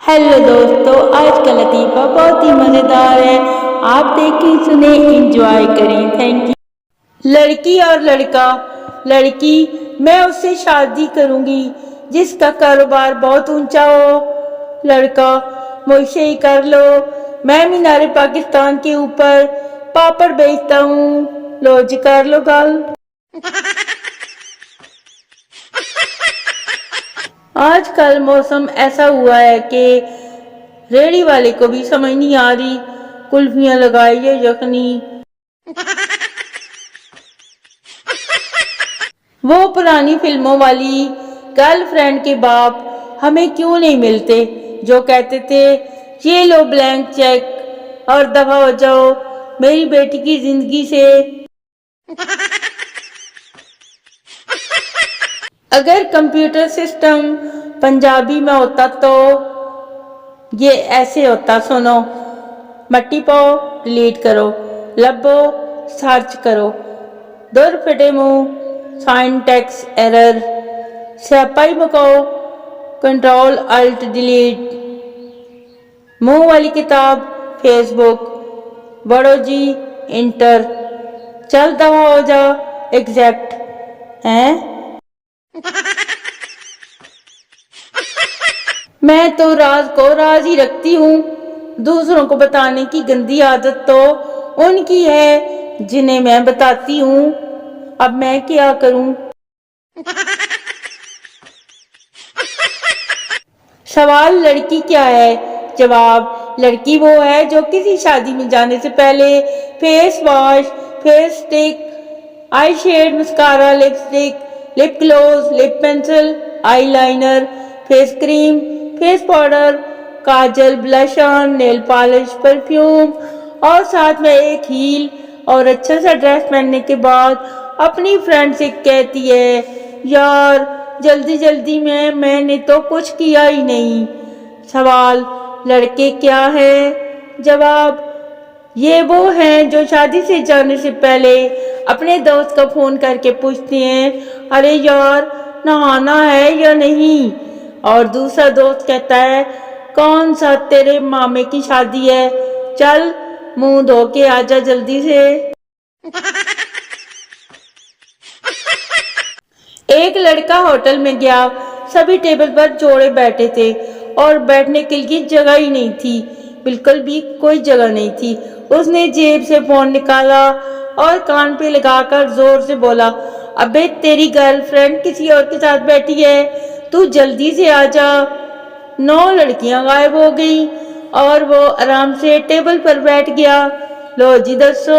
Hello दोस्तों, आज का लतीफ़ा बहुत ही मज़ेदार है। आप देखें, सुने, एंजॉय करें। Thank you. लड़की और लड़का। लड़की, मैं उससे शादी करूंगी जिसका कारोबार बहुत ऊंचा हो। लड़का, मुझसे ही कर लो, मैं मीनारे पाकिस्तान के ऊपर पापड़ बेचता हूँ। लो जी, कर लो गल। आजकल मौसम ऐसा हुआ है कि रेड़ी वाले को भी समझ नहीं आ रही कुल्फियां लगाई है यखनी। वो पुरानी फिल्मों वाली गर्लफ्रेंड के बाप हमें क्यों नहीं मिलते जो कहते थे ये लो ब्लैंक चेक और दफा हो जाओ मेरी बेटी की जिंदगी से। अगर कंप्यूटर सिस्टम पंजाबी में होता तो ये ऐसे होता, सुनो। मट्टी पाओ, डिलीट करो, लबो, सर्च करो, दुर फिटे मुंह, साइन टैक्स एरर, स्यापाई मकाओ, कंट्रोल अल्ट डिलीट, मुंह वाली किताब, फेसबुक, बड़ो जी, इंटर, चल दवा हो जा, एग्जैक्ट हैं। मैं तो राज को राज ही रखती हूँ, दूसरों को बताने की गंदी आदत तो उनकी है जिन्हें मैं बताती हूँ। अब मैं क्या करूँ? सवाल लड़की क्या है, जवाब लड़की वो है जो किसी शादी में जाने से पहले face wash, face stick, eye shade, mascara, lipstick, lip gloss, lip pencil, eye liner, face cream, face powder, काजल, blush on, nail polish, perfume और साथ में एक हील और अच्छा सा ड्रेस पहनने के बाद अपनी फ्रेंड से कहती है यार जल्दी जल्दी में मैंने तो कुछ किया ही नहीं। सवाल लड़के क्या है, जवाब ये वो हैं जो शादी से जाने से पहले अपने दोस्त को फोन करके पूछते हैं अरे यार नहाना है या नहीं, और दूसरा दोस्त कहता है कौन सा तेरे मामे की शादी है, चल मुंह धो के आजा जल्दी से। एक लड़का होटल में गया, सभी टेबल पर जोड़े बैठे थे और बैठने के लिए जगह ही नहीं थी, बिल्कुल भी कोई जगह नहीं थी। उसने जेब से फोन निकाला और कान पे लगाकर जोर से बोला अबे तेरी गर्लफ्रेंड किसी और के साथ बैठी है, तू जल्दी से आजा। 9 लड़कियां गायब हो गई और वो आराम से टेबल पर बैठ गया। लो जी दसो।